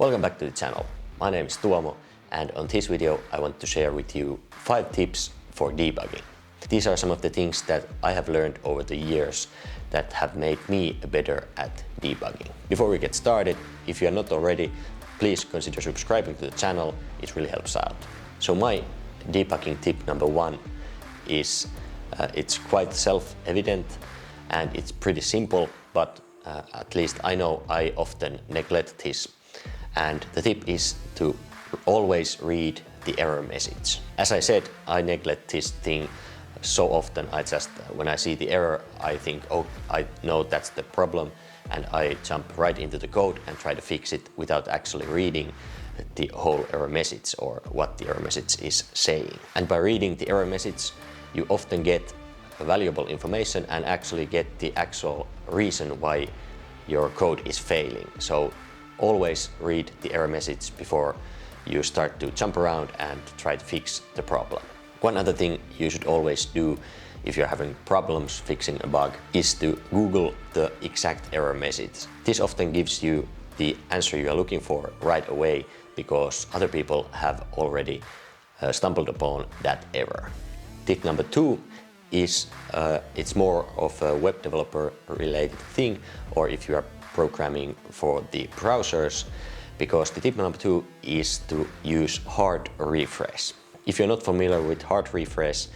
Welcome back to the channel. My name is Tuomo, and on this video I want to share with you 5 tips for debugging. These are some of the things that I have learned over the years that have made me better at debugging. Before we get started, if you are not already, please consider subscribing to the channel, it really helps out. So my debugging tip number 1 is it's quite self-evident and it's pretty simple, but at least I know I often neglect this. And the tip is to always read the error message. As I said, I neglect this thing so often. When I see the error, I think, oh, I know that's the problem, and I jump right into the code and try to fix it without actually reading the whole error message or what the error message is saying. And by reading the error message, you often get valuable information and actually get the actual reason why your code is failing. So always read the error message before you start to jump around and try to fix the problem. One other thing you should always do if you're having problems fixing a bug is to Google the exact error message. This often gives you the answer you are looking for right away because other people have already stumbled upon that error. Tip number 2 is it's more of a web developer related thing, or if you are programming for the browsers, because the tip number 2 is to use hard refresh. If you're not familiar with hard refresh,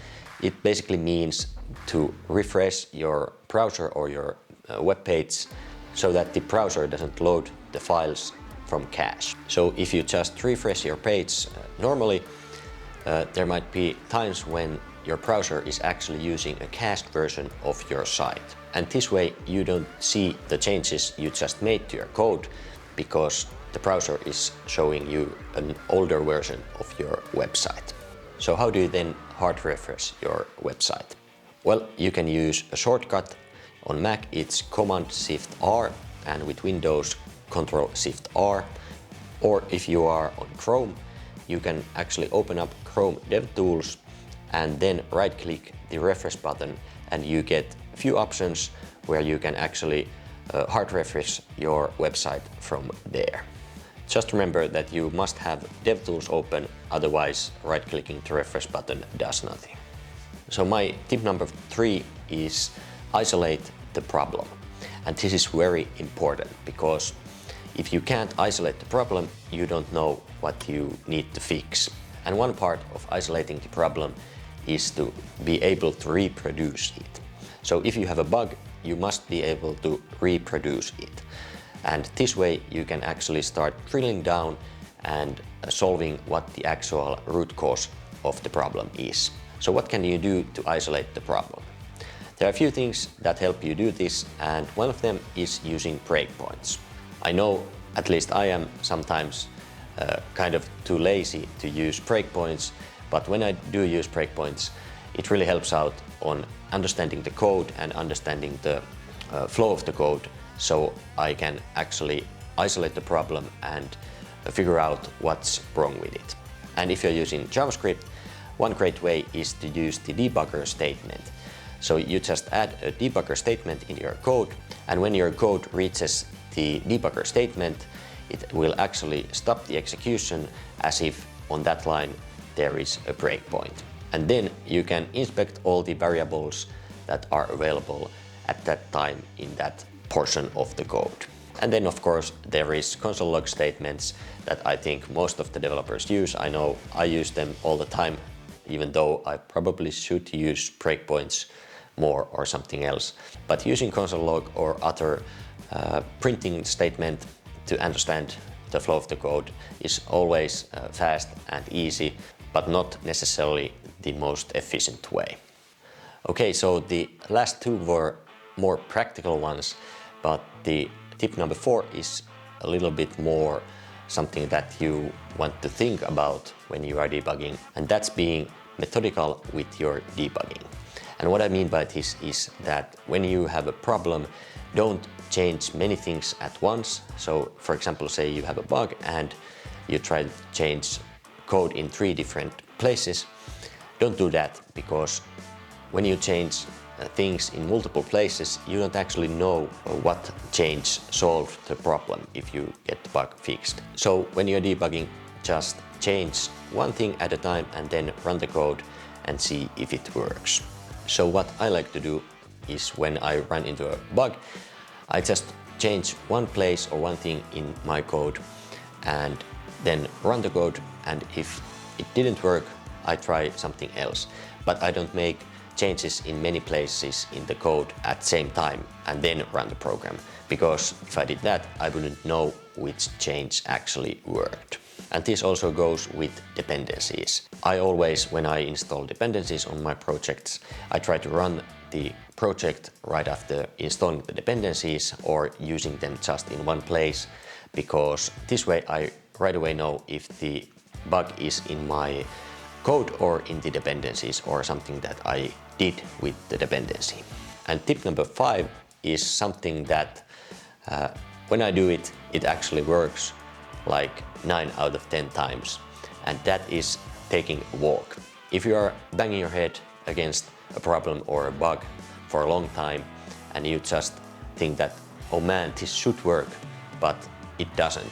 it basically means to refresh your browser or your web page so that the browser doesn't load the files from cache. So if you just refresh your page normally, there might be times when your browser is actually using a cached version of your site. And this way you don't see the changes you just made to your code because the browser is showing you an older version of your website. So how do you then hard refresh your website? Well, you can use a shortcut. On Mac it's Command-Shift-R, and with Windows Control-Shift-R. Or if you are on Chrome, you can actually open up Chrome DevTools and then right-click the refresh button, and you get a few options where you can actually hard refresh your website from there. Just remember that you must have DevTools open, otherwise right-clicking the refresh button does nothing. So my tip number 3 is isolate the problem. And this is very important because if you can't isolate the problem, you don't know what you need to fix. And one part of isolating the problem is to be able to reproduce it. So if you have a bug, you must be able to reproduce it. And this way you can actually start drilling down and solving what the actual root cause of the problem is. So what can you do to isolate the problem? There are a few things that help you do this, and one of them is using breakpoints. I know, at least I am sometimes kind of too lazy to use breakpoints, but when I do use breakpoints, it really helps out on understanding the code and understanding the flow of the code, so I can actually isolate the problem and figure out what's wrong with it. And if you're using JavaScript, one great way is to use the debugger statement. So you just add a debugger statement in your code, and when your code reaches the debugger statement, it will actually stop the execution as if on that line there is a breakpoint. And then you can inspect all the variables that are available at that time in that portion of the code. And then of course there is console log statements that I think most of the developers use. I know I use them all the time, even though I probably should use breakpoints more or something else. But using console log or other printing statement to understand the flow of the code is always fast and easy, but not necessarily the most efficient way. Okay, so the last 2 were more practical ones, but the tip number 4 is a little bit more something that you want to think about when you are debugging, and that's being methodical with your debugging. And what I mean by this is that when you have a problem, don't change many things at once. So for example, say you have a bug and you try to change code in 3 different places. Don't do that, because when you change things in multiple places, you don't actually know what change solved the problem if you get the bug fixed. So when you're debugging, just change one thing at a time and then run the code and see if it works. So what I like to do is when I run into a bug, I just change one place or one thing in my code and then run the code, and if it didn't work, I try something else. But I don't make changes in many places in the code at the same time and then run the program, because if I did that, I wouldn't know which change actually worked. And this also goes with dependencies. I always, when I install dependencies on my projects, I try to run the project right after installing the dependencies or using them just in one place, because this way I right away know if the bug is in my code or in the dependencies or something that I did with the dependency. And tip number 5 is something that when I do it, it actually works like 9 out of 10 times, and that is taking a walk. If you are banging your head against a problem or a bug for a long time and you just think that, oh man, this should work, but it doesn't,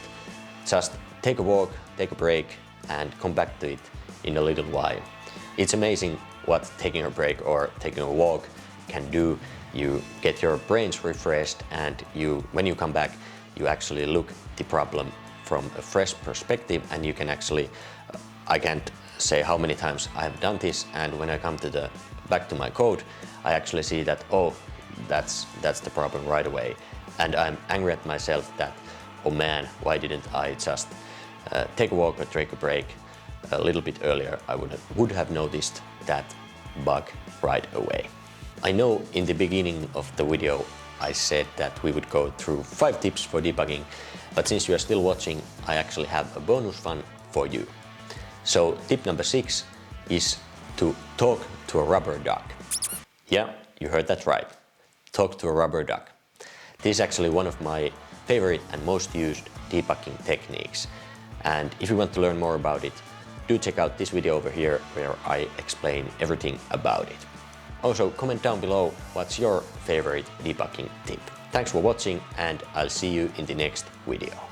just take a walk, take a break, and come back to it in a little while. It's amazing what taking a break or taking a walk can do. You get your brains refreshed, and when you come back, you actually look at the problem from a fresh perspective, and you can actually, I can't say how many times I have done this, and when I come to back to my code, I actually see that, oh, that's the problem right away. And I'm angry at myself that, oh man, why didn't I just take a walk or take a break a little bit earlier? I would have noticed that bug right away. I know in the beginning of the video I said that we would go through 5 tips for debugging, but since you are still watching, I actually have a bonus one for you. So tip number 6 is to talk to a rubber duck. Yeah, you heard that right. Talk to a rubber duck. This is actually one of my favorite and most used debugging techniques. And if you want to learn more about it, do check out this video over here where I explain everything about it. Also, comment down below what's your favorite debugging tip. Thanks for watching, and I'll see you in the next video.